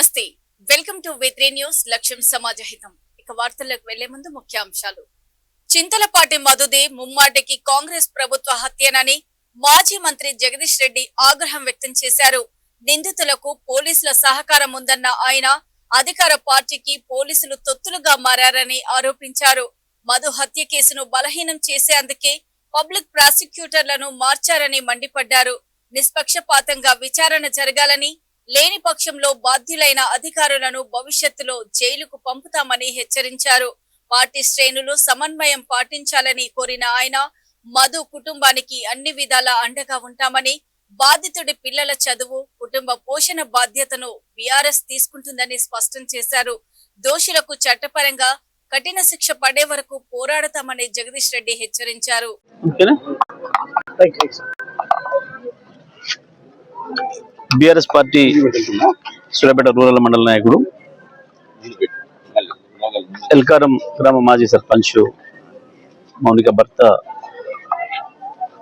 నమస్తే welcome to V3 news లక్ష్యం సమాజహితం ఇక వార్తలకు వెళ్లే ముందు ముఖ్యాంశాలు చింతలపాటి మధుదే ముమ్మాటికి కాంగ్రెస్ ప్రభుత్వ హత్యనని మాజీ మంత్రి జగదీష్ రెడ్డి ఆగ్రహం వ్యక్తం చేశారు నిందితులకు పోలీసుల సహకారం ఉందన్న ఆయన అధికార పార్టీకి పోలీసులు తొత్తులుగా మారారని ఆరోపించారు మధు హత్య కేసును బలహీనం చేసేందుకే పబ్లిక్ ప్రాసిక్యూటర్లను మార్చారని మండిపడ్డారు నిష్పక్షపాతంగా విచారణ జరగాలని లేని పక్షంలో బాధ్యులైన అధికారులను భవిష్యత్తులో జైలుకు పంపుతామని హెచ్చరించారు పార్టీ శ్రేణులు సమన్వయం పాటించాలని కోరిన ఆయన మధు కుటుంబానికి అన్ని విధాలా అండగా ఉంటామని బాధితుడి పిల్లల చదువు కుటుంబ పోషణ బాధ్యతను బీఆర్ఎస్ తీసుకుంటుందని స్పష్టం చేశారు దోషులకు చట్టపరంగా కఠిన శిక్ష పడే వరకు పోరాడతామని జగదీష్ రెడ్డి హెచ్చరించారు బీఆర్ఎస్ పార్టీ సూర్యాపేట రూరల్ మండల నాయకుడు ఎల్కారం గ్రామ మాజీ సర్పంచ్ మౌనిక భర్త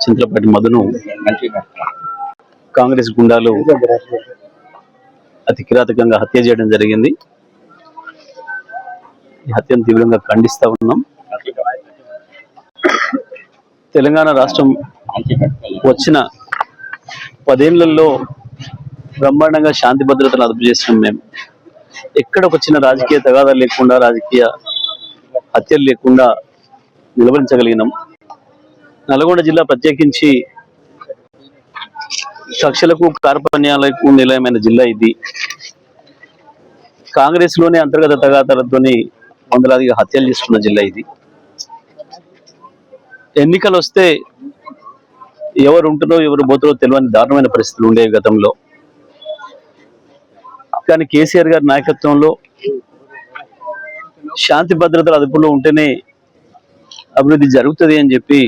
చింతలపాటి మధును కాంగ్రెస్ గుండాలు అతి కిరాతకంగా హత్య చేయడం జరిగింది. ఈ హత్యను తీవ్రంగా ఖండిస్తా ఉన్నాం. తెలంగాణ రాష్ట్రం వచ్చిన 10 ఏళ్లలో బ్రహ్మాండంగా శాంతి భద్రతలు అదుపు చేస్తున్నాం. మేము ఎక్కడ ఒక చిన్న రాజకీయ తగాదాలు లేకుండా రాజకీయ హత్యలు లేకుండా నిలవరించగలిగినాం. నల్గొండ జిల్లా ప్రత్యేకించి కక్షలకు కార్పణ్యాలకు నిలయమైన జిల్లా ఇది. కాంగ్రెస్ లోనే అంతర్గత తగాదాలతోని వందలాదిగా హత్యలు చేస్తున్న జిల్లా ఇది. ఎన్నికలు వస్తే ఎవరు ఉంటున్నో ఎవరు పోతారో తెలియని దారుణమైన పరిస్థితులు ఉండేవి గతంలో. కానీ కేసీఆర్ గారి నాయకత్వంలో శాంతి భద్రతల అదుపులో ఉంటేనే అభివృద్ధి జరుగుతుంది అని చెప్పి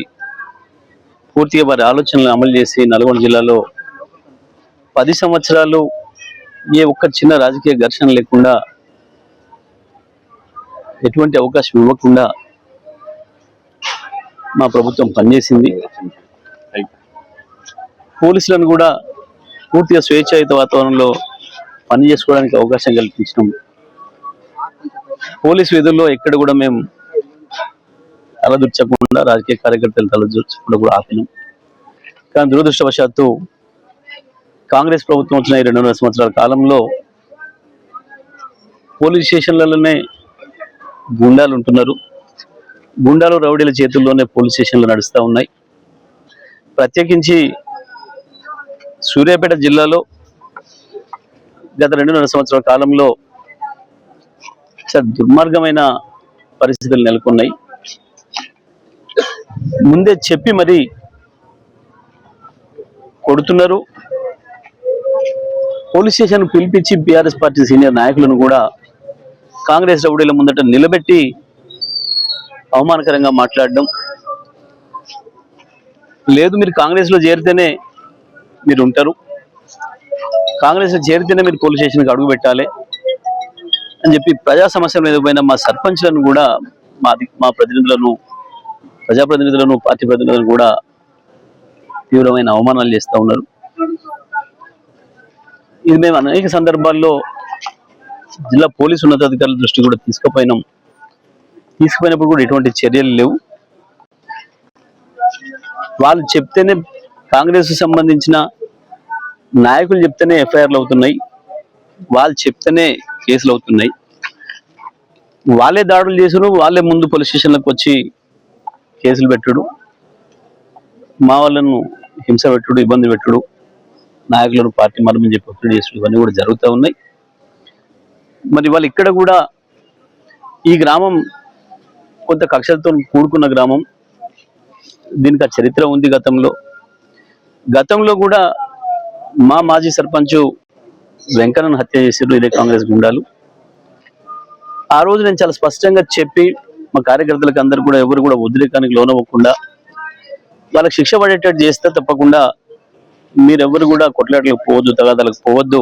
పూర్తిగా వారి ఆలోచనలు అమలు చేసి నల్గొండ జిల్లాలో 10 సంవత్సరాలు ఏ ఒక్క చిన్న రాజకీయ ఘర్షణ లేకుండా ఎటువంటి అవకాశం ఇవ్వకుండా మా ప్రభుత్వం పనిచేసింది. పోలీసులను కూడా పూర్తిగా స్వేచ్ఛాయుత వాతావరణంలో పని చేసుకోవడానికి అవకాశం కల్పించినాం. పోలీసు విధుల్లో ఎక్కడ కూడా మేము తలదూర్చకుండా రాజకీయ కార్యకర్తలు తలదూర్చకుండా కూడా ఆపినాం. కానీ దురదృష్టవశాత్తు కాంగ్రెస్ ప్రభుత్వం వచ్చిన 2.5 సంవత్సరాల కాలంలో పోలీస్ స్టేషన్లలోనే గుండాలు ఉంటున్నారు. గుండాలు రౌడీల చేతుల్లోనే పోలీస్ స్టేషన్లు నడుస్తూ ఉన్నాయి. ప్రత్యేకించి సూర్యాపేట జిల్లాలో గత 2.5 సంవత్సరాల కాలంలో చాలా దుర్మార్గమైన పరిస్థితులు నెలకొన్నాయి. ముందే చెప్పి మరి కొడుతున్నారు. పోలీస్ స్టేషన్ పిలిపించి బీఆర్ఎస్ పార్టీ సీనియర్ నాయకులను కూడా కాంగ్రెస్ రౌడీల ముందట నిలబెట్టి అవమానకరంగా మాట్లాడడం. లేదు మీరు కాంగ్రెస్ లో చేరితేనే మీరు ఉంటారు, కాంగ్రెస్ లో చేరితేనే మీరు పోలీస్ స్టేషన్కి అడుగు పెట్టాలి అని చెప్పి ప్రజా సమస్యల మీద పోయిన మా సర్పంచ్లను కూడా మా ప్రతినిధులను ప్రజాప్రతినిధులను పార్టీ ప్రతినిధులను కూడా తీవ్రమైన అవమానాలు చేస్తూ ఉన్నారు. ఇది మేము అనేక సందర్భాల్లో జిల్లా పోలీసు ఉన్నతాధికారుల దృష్టి కూడా తీసుకుపోయినప్పుడు కూడా ఎటువంటి చర్యలు లేవు. వాళ్ళు చెప్తేనే కాంగ్రెస్ సంబంధించిన నాయకులు చెప్తేనే ఎఫ్ఐఆర్లు అవుతున్నాయి, వాళ్ళు చెప్తేనే కేసులు అవుతున్నాయి. వాళ్ళే దాడులు చేసుడు, వాళ్ళే ముందు పోలీస్ స్టేషన్లకు వచ్చి కేసులు పెట్టుడు, మా వాళ్ళను హింస పెట్టుడు, ఇబ్బంది పెట్టుడు, నాయకులను పార్టీ మరమని చెప్పి ఒత్తిడి చేసుడు, ఇవన్నీ కూడా జరుగుతూ ఉన్నాయి. మరి వాళ్ళు ఇక్కడ కూడా ఈ గ్రామం కొంత కక్షలతో కూడుకున్న గ్రామం. దీనికి ఆ చరిత్ర ఉంది. గతంలో కూడా మా మాజీ సర్పంచ్ వెంకన్నను హత్య చేసారు ఇదే కాంగ్రెస్ గుండాలు. ఆ రోజు నేను చాలా స్పష్టంగా చెప్పి మా కార్యకర్తలకు అందరూ కూడా ఎవరు కూడా ఉద్రేకానికి లోనవ్వకుండా వాళ్ళకి శిక్ష పడేటట్టు చేస్తే తప్పకుండా మీరెవరు కూడా కొట్లాటలకు పోవద్దు, తగాదాలకు పోవద్దు,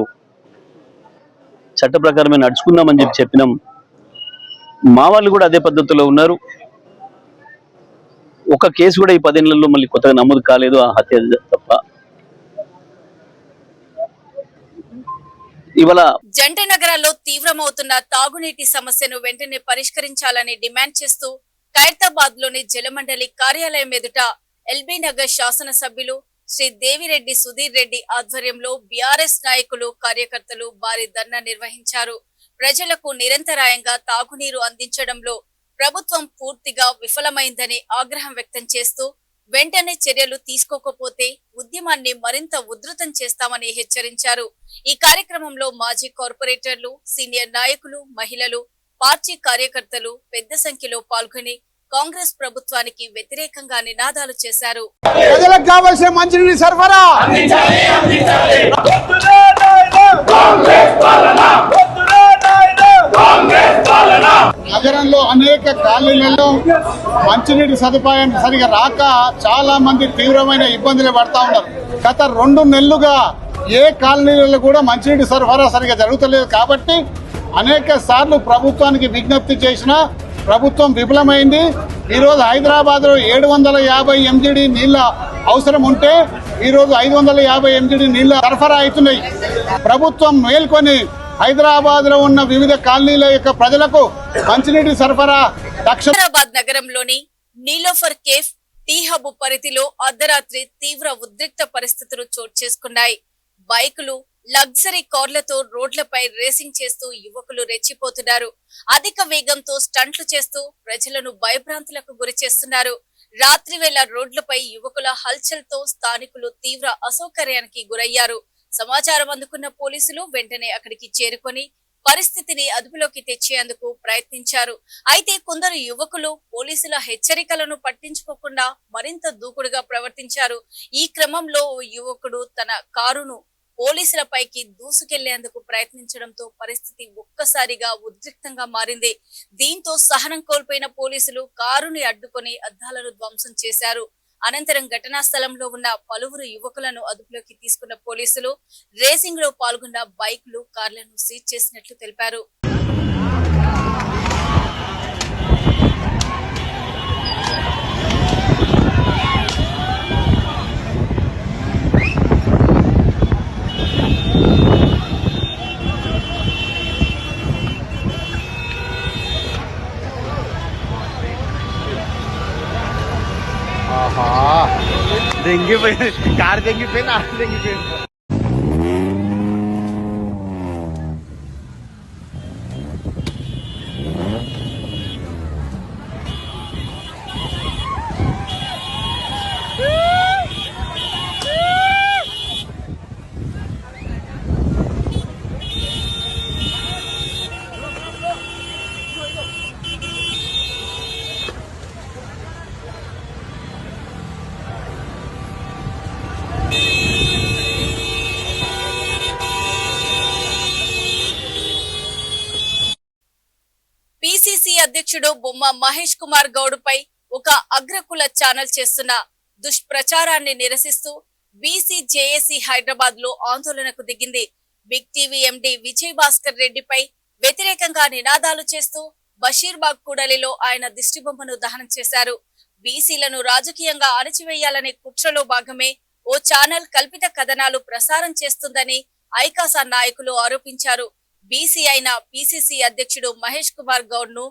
చట్ట ప్రకారమే నడుచుకుందామని చెప్పినాం. మా వాళ్ళు కూడా అదే పద్ధతిలో ఉన్నారు. ఒక కేసు కూడా ఈ 10 ఏళ్లలో మళ్ళీ కొత్తగా నమోదు కాలేదు, ఆ హత్య తప్ప. ఇవాళ జంట నగరాల్లో తీవ్రమవుతున్న తాగునీటి సమస్యను వెంటనే పరిష్కరించాలని డిమాండ్ చేస్తూ ఖైరతాబాద్ లోని జలమండలి కార్యాలయం ఎదుట ఎల్బీ నగర్ శాసనసభ్యులు శ్రీ దేవిరెడ్డి సుధీర్ రెడ్డి ఆధ్వర్యంలో బీఆర్ఎస్ నాయకులు కార్యకర్తలు భారీ ధర్నా నిర్వహించారు. ప్రజలకు నిరంతరాయంగా తాగునీరు అందించడంలో ప్రభుత్వం పూర్తిగా విఫలమైందని ఆగ్రహం వ్యక్తం చేస్తూ వెంటనే చర్యలు తీసుకోకపోతే ఉద్యమాన్ని మరింత ఉధృతం చేస్తామని హెచ్చరించారు. ఈ కార్యక్రమంలో మాజీ కార్పొరేటర్లు, సీనియర్ నాయకులు, మహిళలు, పార్టీ కార్యకర్తలు పెద్ద సంఖ్యలో పాల్గొని కాంగ్రెస్ ప్రభుత్వానికి వ్యతిరేకంగా నినాదాలు చేశారు. ప్రజలకు కావాల్సిన మంచినీటి సరఫరా నగరంలో అనేక కాలనీలలో మంచినీటి సదుపాయం సరిగా రాక చాలా మంది తీవ్రమైన ఇబ్బందులు పడతా ఉన్నారు. గత 2 నెలలుగా ఏ కాలనీలలో కూడా మంచినీటి సరఫరా సరిగా జరుగుతలేదు. కాబట్టి అనేక సార్లు ప్రభుత్వానికి విజ్ఞప్తి చేసినా ప్రభుత్వం విఫలమైంది. ఈరోజు హైదరాబాద్ లో 750 MGD నీళ్ల అవసరం ఉంటే ఈరోజు 550 MGD నీళ్ల సరఫరా అవుతున్నాయి. ప్రభుత్వం మేల్కొని హైదరాబాద్ లో ఉన్న వివిధ కాలనీల యొక్క ప్రజలకు మంచినీటి సరఫరా హైదరాబాద్ నగరంలోని నీలోఫర్ కేఫ్, టీ హబ్ పరిధిలో అర్ధరాత్రి తీవ్ర ఉద్రిక్త పరిస్థితులు చోటు చేసుకున్నాయి. బైకులు, లగ్జరీ కార్లతో రోడ్లపై రేసింగ్ చేస్తూ యువకులు రెచ్చిపోతున్నారు. అధిక వేగంతో స్టంట్లు చేస్తూ ప్రజలను భయభ్రాంతులకు గురి చేస్తున్నారు. రాత్రి వేళ రోడ్లపై యువకుల హల్చల్తో స్థానికులు తీవ్ర అసౌకర్యానికి గురయ్యారు. సమాచారం అందుకున్న పోలీసులు వెంటనే అక్కడికి చేరుకొని పరిస్థితిని అదుపులోకి తెచ్చేందుకు ప్రయత్నించారు. అయితే కొందరు యువకులు పోలీసుల హెచ్చరికలను పట్టించుకోకుండా మరింత దూకుడుగా ప్రవర్తించారు. ఈ క్రమంలో ఓ యువకుడు తన కారును పోలీసులపైకి దూసుకెళ్లేందుకు ప్రయత్నించడంతో పరిస్థితి ఒక్కసారిగా ఉద్రిక్తంగా మారింది. దీంతో సహనం కోల్పోయిన పోలీసులు కారుని అడ్డుకొని అద్దాలను ధ్వంసం చేశారు. అనంతరం ఘటనా స్థలంలో ఉన్న పలువురు యువకులను అదుపులోకి తీసుకున్న పోలీసులు రేసింగ్ లో పాల్గొన్న బైకులు, కార్లను సీజ్ చేసినట్లు తెలిపారు. దెంగిపోయింది కారు, దెంగిపోయింది, ఆడ దెంగిపోయింది. పిసిసి అధ్యక్షుడు బొమ్మ మహేష్ కుమార్ గౌడ్ పై ఒక అగ్రకుల ఛానల్ చేస్తున్న దుష్ప్రచారాన్ని నిరసిస్తూ బీసీ జేఏసీ హైదరాబాద్ లో ఆందోళనకు దిగింది. Big TV MD Vijay Bhaskar రెడ్డిపై వ్యతిరేకంగా నినాదాలు చేస్తూ బషీర్బాగ్ కూడలిలో ఆయన దిష్టిబొమ్మను దహనం చేశారు. బీసీలను రాజకీయంగా అణచివేయాలనే కుట్రలో భాగమే ఓ ఛానల్ కల్పిత కథనాలు ప్రసారం చేస్తుందని ఐకాసా నాయకులు ఆరోపించారు. బీసీ అయిన పిసిసి అధ్యక్షుడు మహేష్ కుమార్ గౌడ్ ను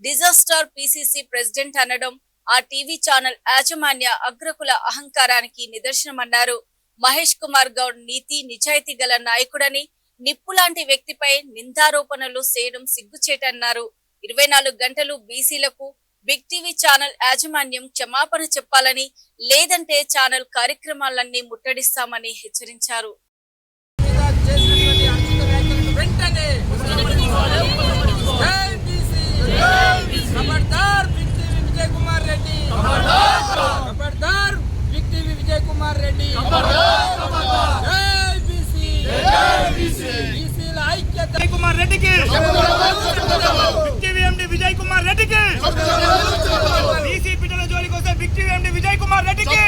డిజాస్టర్ పిసిసి ప్రెసిడెంట్ అనడం ఆ టీవీ ఛానల్ యాజమాన్య అగ్రకుల అహంకారానికి నిదర్శనమన్నారు. మహేష్ కుమార్ గౌడ్ నీతి నిజాయితీ గల నాయకుడని, నిప్పులాంటి వ్యక్తిపై నిందారోపణలు చేయడం సిగ్గుచేటన్నారు. 24 గంటలు బీసీలకు బిగ్ టీవీ ఛానల్ యాజమాన్యం క్షమాపణ చెప్పాలని, లేదంటే ఛానల్ కార్యక్రమాలన్నీ ముట్టడిస్తామని హెచ్చరించారు. खबरदार बिग टीवी विजय कुमार रेड्डी, खबरदार बिग टीवी विजय कुमार रेड्डी, जय बीसी, बीसी ऐक्यता विजय कुमार रेड्डी की, big TV MD Vijay Kumar Reddy की, बीसी पिटల జోలికి వస్తే బిగ్ టీవీ ఎండి విజయ్ కుమార్ రెడ్డి కి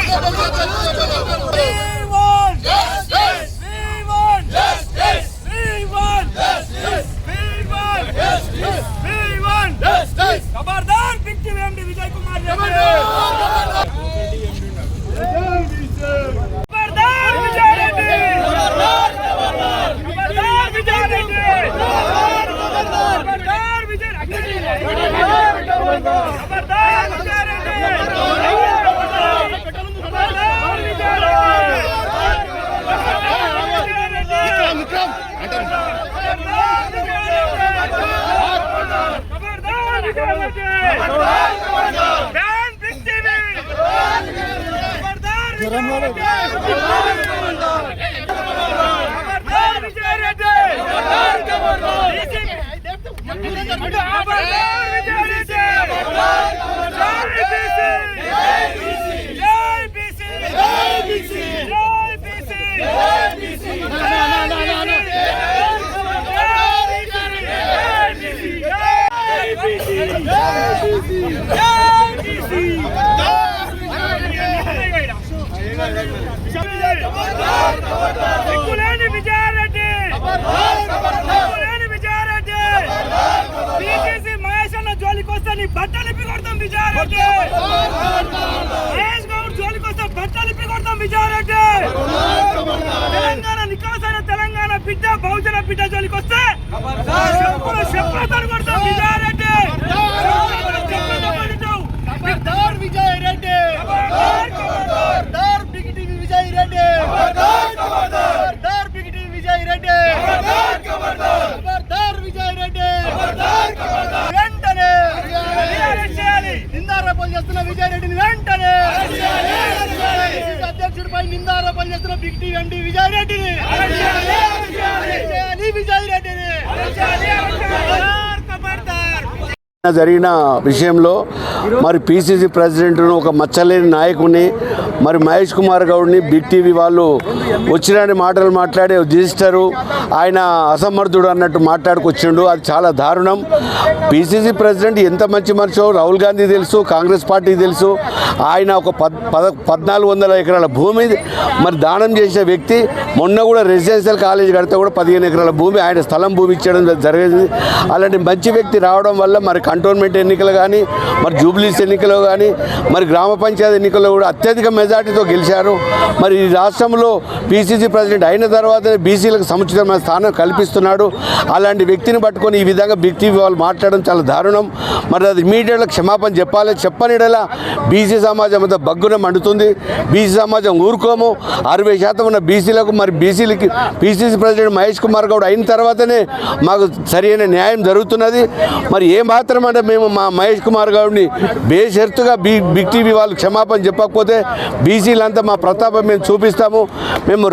खबरदार big TV MD Vijay Kumar Reddy, खबरदार विजय रेड्डी, खबरदार विजय रेड्डी। ఖబర్దార్ విజయారెడ్డి ఖబర్దార్ విజయారెడ్డి బ్యాన్ బిగ్ టీవీ ఖబర్దార్ విజయారెడ్డి సిగ్గులేని విజయారెడ్డి బీజేపీ మహేష్ అన్న జోలికి వస్తే నీ బట్టలు ఇప్పి కొడతాం విజయారెడ్డి మహేష్ గౌడ్ జోలికి వస్తే బట్టలు ఇప్పి కొడతాం విజయారెడ్డి తెలంగాణ నికాసైన తెలంగాణ బిడ్డ బహుజన బిడ్డ జోలికి వస్తే చెప్పులతో కొడతాం విజయారెడ్డి ఖబర్దార్ విజయ్ రెడ్డి ఖబర్దార్ బిగ్ టీవీ విజయ్ రెడ్డి ఖబర్దార్ బిగ్ టీవీ విజయ్ రెడ్డి ఖబర్దార్ విజయ్ రెడ్డి వెంటనే నిందారోపణలు చేస్తున్న విజయ్ రెడ్డిని వెంటనే అధ్యక్షుడిపై నిందారోపణలు చేస్తున్న బిగ్ టీవీ ఎండి విజయ్ రెడ్డిని విజయ్ రెడ్డిని జరిగిన విషయంలో మరి పిసిసి ప్రెసిడెంట్ను ఒక మచ్చలేని నాయకుని మరి మహేష్ కుమార్ గౌడ్ని బిగ్ టీవీ వాళ్ళు వచ్చిరాని మాటలు మాట్లాడే రిజిస్టరు ఆయన అసమర్థుడు అన్నట్టు మాట్లాడుకొచ్చిండు. అది చాలా దారుణం. పిసిసి ప్రెసిడెంట్ ఎంత మంచి మనిషో రాహుల్ గాంధీ తెలుసు, కాంగ్రెస్ పార్టీకి తెలుసు. ఆయన ఒక 1400 ఎకరాల భూమి మరి దానం చేసిన వ్యక్తి. మొన్న కూడా రెసిడెన్షియల్ కాలేజ్ కడితే కూడా 15 ఎకరాల భూమి ఆయన స్థలం భూమి ఇచ్చడం జరిగింది. అలాంటి మంచి వ్యక్తి రావడం వల్ల మరి కంటోన్మెంట్ ఎన్నికలు కానీ మరి జూబ్లీస్ ఎన్నికలు కానీ మరి గ్రామ పంచాయతీ ఎన్నికల్లో కూడా అత్యధిక మెజార్టీతో గెలిచారు. మరి ఈ రాష్ట్రంలో పిసిసి ప్రెసిడెంట్ అయిన తర్వాతనే బీసీలకు సముచితమైన స్థానం కల్పిస్తున్నాడు. అలాంటి వ్యక్తిని పట్టుకొని ఈ విధంగా బిగ్ టీవీ వాళ్ళు మాట్లాడడం చాలా దారుణం. మరి అది ఇమీడియట్గా క్షమాపణ చెప్పాలి. చెప్పనిడలా బీసీ సమాజం అంతా బగ్గున మండుతుంది. బీసీ సమాజం ఊరుకోము. 60% ఉన్న బీసీలకు మరి బీసీలకి పిసిసి ప్రెసిడెంట్ మహేష్ కుమార్ గౌడ్ అయిన తర్వాతనే మాకు సరైన న్యాయం జరుగుతున్నది. మరి ఏ మాత్రం అంటే మేము మా మహేష్ కుమార్ గౌడ్ని బేషరతుగా బిగ్ టీవీ వాళ్ళు క్షమాపణ చెప్పకపోతే బీసీలంతా మా ప్రతాపం మేము చూపిస్తాము. మేము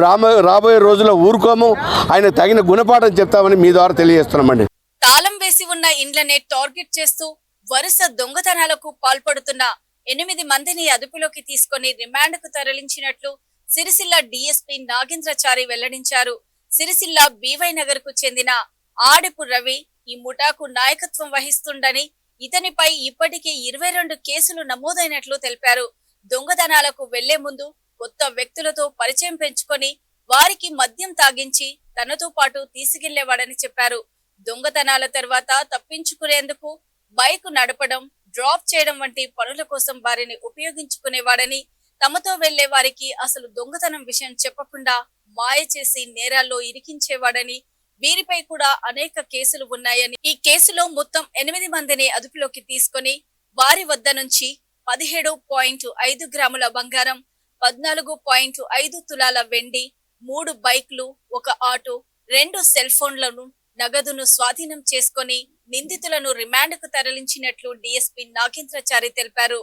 రాబోయే రోజుల్లో ఊరుకోము. ఆయన తగిన గుణపాఠం చెప్తామని మీ ద్వారా తెలియజేస్తున్నామండి. తాళం వేసి ఉన్న ఇండ్లనే టార్గెట్ చేస్తూ వరుస దొంగతనాలకు పాల్పడుతున్న 8 మందిని అదుపులోకి తీసుకుని రిమాండ్ కు తరలించినట్లు సిరిసిల్ల డీఎస్పీ నాగేంద్రచారి వెల్లడించారు. సిరిసిల్ల బీవై నగర్ కు చెందిన ఆడిపు రవి ఈ ముఠాకు నాయకత్వం వహిస్తుండని, ఇతనిపై ఇప్పటికే 22 కేసులు నమోదైనట్లు తెలిపారు. దొంగతనాలకు వెళ్లే ముందు కొత్త వ్యక్తులతో పరిచయం పెంచుకొని వారికి మద్యం తాగించి తనతో పాటు తీసుకెళ్లేవాడని చెప్పారు. దొంగతనాల తర్వాత తప్పించుకునేందుకు బైక్ నడపడం, డ్రాప్ చేయడం వంటి పనుల కోసం వారిని ఉపయోగించుకునేవాడని, తమతో వెళ్లే వారికి అసలు దొంగతనం విషయం చెప్పకుండా మాయ చేసి నేరాల్లో ఇరికించేవాడని, వీరిపై కూడా అనేక కేసులు ఉన్నాయని, ఈ కేసులో మొత్తం 8 మందిని అదుపులోకి తీసుకుని వారి వద్ద నుంచి 17.5 గ్రాముల బంగారం, 14.5 తులాల వెండి, 3 బైక్లు, 1 ఆటో, 2 సెల్ ఫోన్లను, నగదును స్వాధీనం చేసుకుని నిందితులను రిమాండ్ కు తరలించినట్లు డీఎస్పీ నాగేంద్రచారి తెలిపారు.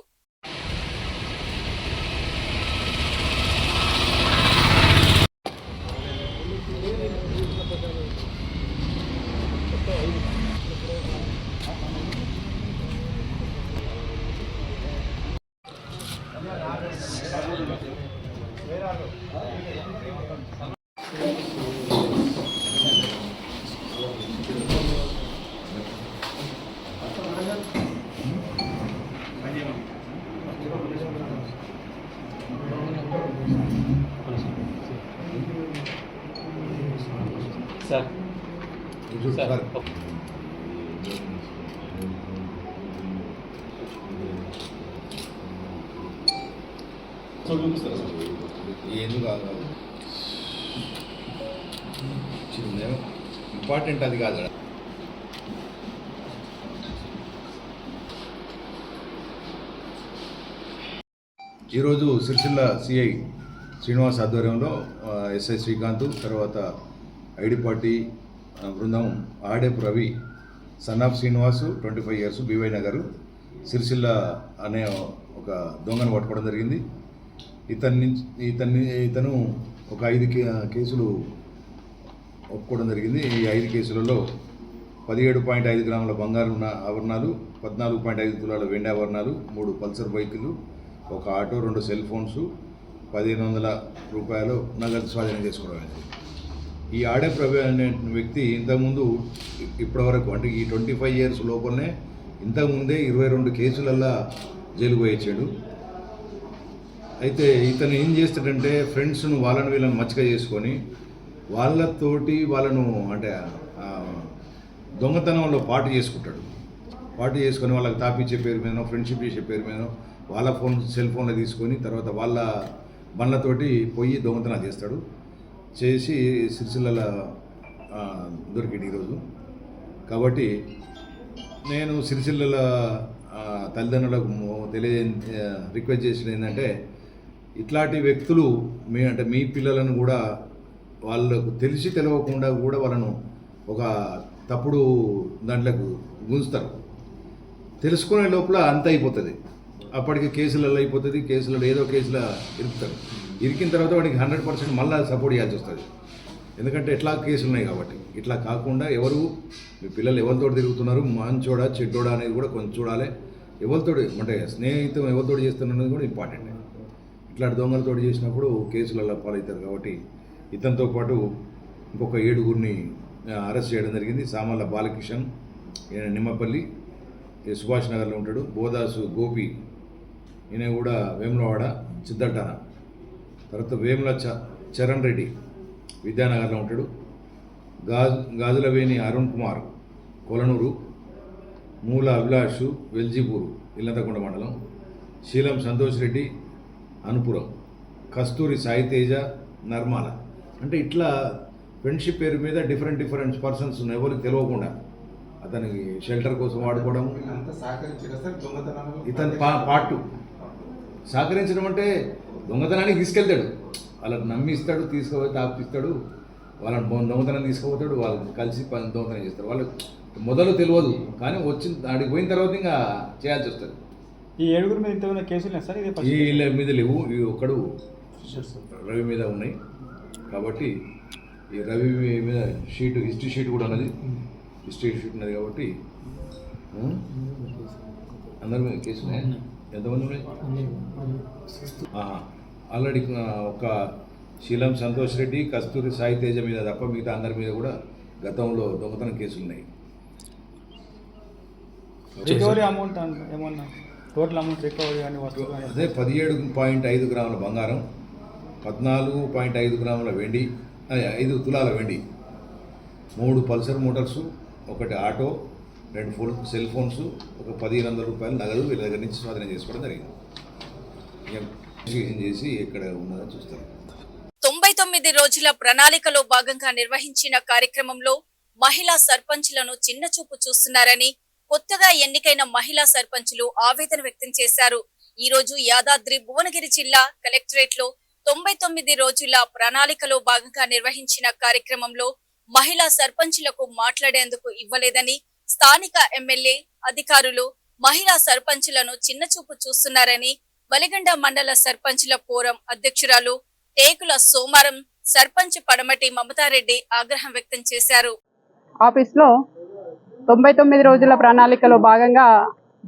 సార్ ఏది కాదు ఇంపార్టెంట్ అది కాదు. ఈరోజు సిరిసిల్ల సిఐ శ్రీనివాస్ ఆధ్వర్యంలో ఎస్ఐ శ్రీకాంత్, తర్వాత ఐడి పార్టీ బృందం Adepu Ravi, son of Srinivas 25 years, BY Nagar, Sircilla అనే ఒక దొంగను పట్టుకోవడం జరిగింది. ఇతను ఒక 5 కేసులు ఒప్పుకోవడం జరిగింది. ఈ 5 కేసులలో 17.5 గ్రాముల బంగారు ఆభరణాలు, 14.5 తులాల వెండి ఆభరణాలు, 3 పల్సర్ బైకులు, ఒక ఆటో, 2 సెల్ ఫోన్స్, 1500 రూపాయలు నగదు స్వాధీనం చేసుకోవడం. ఈ ఆడే ప్రభు అనే వ్యక్తి ఇంతకుముందు ఇప్పటివరకు అంటే ఈ 25 ఇయర్స్ లోపలనే ఇంతకుముందే 22 కేసులల్లా జైలుకు పోయొచ్చాడు. అయితే ఇతను ఏం చేస్తాడంటే ఫ్రెండ్స్ను వాళ్ళని వీళ్ళని మచ్చిక చేసుకొని వాళ్ళతోటి వాళ్ళను అంటే దొంగతనంలో పాటు చేసుకుంటాడు. పాటు చేసుకొని వాళ్ళకి తాపిచ్చే పేరు మీదనో, ఫ్రెండ్షిప్ చేసే పేరు మీదనో వాళ్ళ సెల్ ఫోన్లో తీసుకొని తర్వాత వాళ్ళ బండ్లతోటి పోయి దొంగతనం చేస్తాడు. చేసి సిరిసిల్ల దొరికింది ఈరోజు. కాబట్టి నేను సిరిసిల్ల తల్లిదండ్రులకు రిక్వెస్ట్ చేసిన ఏంటంటే ఇట్లాంటి వ్యక్తులు మీ పిల్లలను కూడా వాళ్ళకు తెలిసి తెలియకుండా కూడా వాళ్ళను ఒక తప్పుడు దాంట్లోకి గుంజుతారు. తెలుసుకునే లోపల అంత అయిపోతుంది. అప్పటికి కేసులలో అయిపోతుంది. కేసులలో ఏదో కేసులో ఇరుకుతారు. ఇరికిన తర్వాత వాడికి 100% మళ్ళీ సపోర్ట్ చేయాల్సి వస్తుంది. ఎందుకంటే ఎట్లా కేసులు ఉన్నాయి కాబట్టి. ఇట్లా కాకుండా మీ పిల్లలు ఎవరితో తిరుగుతున్నారు, మంచోడా చెడ్డోడా అనేది కూడా కొంచెం చూడాలి. ఎవరితో అంటే స్నేహితం ఎవరితో చేస్తున్నది కూడా ఇంపార్టెంట్. ఇట్లాంటి దొంగలతో చేసినప్పుడు కేసులలో పాలవుతారు. కాబట్టి ఇతనితో పాటు ఇంకొక 7గురిని అరెస్ట్ చేయడం జరిగింది. సామల బాలకిషన్, ఈయన నిమ్మపల్లి, సుభాష్ నగర్లో ఉంటాడు. బోదాసు గోపి, ఈయన కూడా వేములవాడ సిద్ధట్టాన. తర్వాత వేముల చరణ్ రెడ్డి విద్యానగర్లో ఉంటాడు. గాజులవేణి అరుణ్ కుమార్ కొలనూరు, మూల అభిలాష్ వెల్జీపూరు ఇల్లంతకొండ మండలం, శీలం సంతోష్ రెడ్డి అనుపురం, కస్తూరి సాయితేజ నర్మాల. అంటే ఇట్లా ఫ్రెండ్షిప్ పేరు మీద డిఫరెంట్ పర్సన్స్ ఎవరికి తెలియకుండా అతనికి షెల్టర్ కోసం వాడుకోవడం. ఇతను పార్ట్ సహకరించడం అంటే దొంగతనానికి తీసుకెళ్తాడు, వాళ్ళని నమ్మిస్తాడు, తీసుకుపోయి తాపిస్తాడు, వాళ్ళని దొంగతనం తీసుకుపోతాడు, వాళ్ళని కలిసి దొంగతనం చేస్తారు. వాళ్ళు మొదలు తెలియదు కానీ ఆడికి పోయిన తర్వాత ఇంకా చేయాల్సి వస్తుంది. ఈ 7గురి మీద ఇంతకున్న కేసులు సార్ వీళ్ళ మీద లేవు. ఈ ఒక్కడు రవి మీద ఉన్నాయి. కాబట్టి ఈ రవి మీద హిస్టరీ షీట్ కూడా ఉన్నది. హిస్టరీ షీట్ ఉన్నది కాబట్టి అందరి మీద కేసు ఉన్నాయి. ఎంతమంది ఉన్నాయి? ఆల్రెడీ ఒక శీలం సంతోష్ రెడ్డి, కస్తూరి సాయితేజ మీద తప్ప మిగతా అందరి మీద కూడా గతంలో దొంగతనం కేసులు ఉన్నాయి. రికవరీ అమౌంట్ ఏమన్నా టోటల్ అమౌంట్ రికవరీ అని అదే 17.5 గ్రాముల బంగారం, 14.5 గ్రాముల వెండి, 5 తులాల వెండి, 3 Pulsar motors, 1 auto, 2 cell phones, ఒక 1500 రూపాయలు నగదు వీళ్ళ దగ్గర నుంచి స్వాధీనం చేసుకోవడం జరిగింది. ఏం చేసి ఎక్కడ ఉన్నదో చూస్తారు. 99 రోజుల ప్రణాళికలో భాగంగా నిర్వహించిన కార్యక్రమంలో మహిళా సర్పంచ్లను చిన్నచూపు చూస్తున్నారని కొత్తగా ఎన్నికైన మహిళా సర్పంచులు ఆవేదన వ్యక్తం చేశారు. ఈ రోజు యాదాద్రి భువనగిరి జిల్లా కలెక్టరేట్ లో 99 రోజుల ప్రణాళికలో భాగంగా నిర్వహించిన కార్యక్రమంలో మహిళా సర్పంచులకు మాట్లాడేందుకు ఇవ్వలేదని స్థానిక ఎమ్మెల్యే అధికారులు మహిళా సర్పంచులను చిన్నచూపు చూస్తున్నారని వలిగండ మండల సర్పంచుల ఫోరం అధ్యక్షురాలు టేకుల సోమారం సర్పంచ్ పడమటి మమతారెడ్డి ఆగ్రహం వ్యక్తం చేశారు. ఆఫీస్లో 99 రోజుల ప్రణాళికలో భాగంగా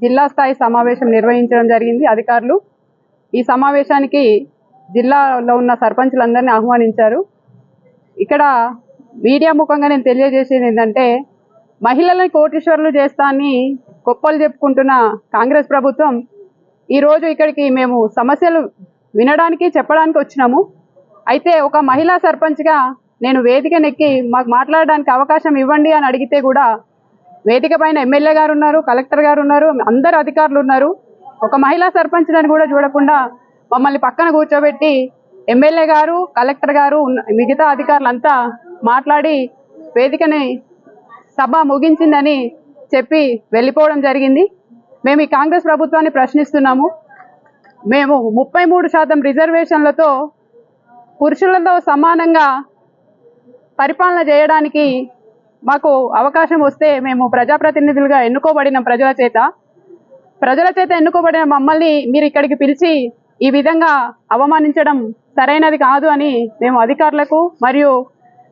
జిల్లా స్థాయి సమావేశం నిర్వహించడం జరిగింది. అధికారులు ఈ సమావేశానికి జిల్లాలో ఉన్న సర్పంచులందరినీ ఆహ్వానించారు. ఇక్కడ మీడియా ముఖంగా నేను తెలియజేసేది ఏంటంటే మహిళలను కోటీశ్వరులు చేస్తా అని గొప్పలు చెప్పుకుంటున్న కాంగ్రెస్ ప్రభుత్వం ఈరోజు ఇక్కడికి మేము సమస్యలు వినడానికి చెప్పడానికి వచ్చినాము. అయితే ఒక మహిళా సర్పంచ్గా నేను వేదిక నెక్కి మాకు మాట్లాడడానికి అవకాశం ఇవ్వండి అని అడిగితే కూడా వేదిక పైన ఎమ్మెల్యే గారు ఉన్నారు, కలెక్టర్ గారు ఉన్నారు, అందరు అధికారులు ఉన్నారు. ఒక మహిళా సర్పంచ్ అని కూడా చూడకుండా మమ్మల్ని పక్కన కూర్చోబెట్టి ఎమ్మెల్యే గారు, కలెక్టర్ గారు, మిగతా అధికారులంతా మాట్లాడి వేదికని సభ ముగించిందని చెప్పి వెళ్ళిపోవడం జరిగింది. మేము ఈ కాంగ్రెస్ ప్రభుత్వాన్ని ప్రశ్నిస్తున్నాము. మేము 33% రిజర్వేషన్లతో పురుషులతో సమానంగా పరిపాలన చేయడానికి మాకు అవకాశం వస్తే మేము ప్రజాప్రతినిధులుగా ఎన్నుకోబడిన ప్రజల చేత ఎన్నుకోబడిన మమ్మల్ని మీరు ఇక్కడికి పిలిచి ఈ విధంగా అవమానించడం సరైనది కాదు అని మేము అధికారులకు మరియు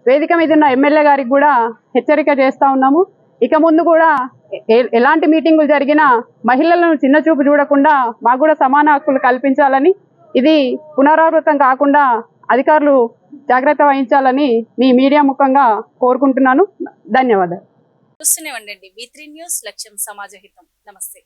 వేదిక మీద ఉన్న ఎమ్మెల్యే గారికి కూడా హెచ్చరిక చేస్తా ఉన్నాము. ఇక ముందు కూడా ఎలాంటి మీటింగులు జరిగినా మహిళలను చిన్నచూపు చూడకుండా మాకు కూడా సమాన హక్కులు కల్పించాలని, ఇది పునరావృతం కాకుండా అధికారులు జాగ్రత్త వహించాలని మీ మీడియా ముఖంగా కోరుకుంటున్నాను. ధన్యవాదాలు. చూస్తూనే ఉండండి V3 న్యూస్, లక్ష్యం సమాజహితం. నమస్తే.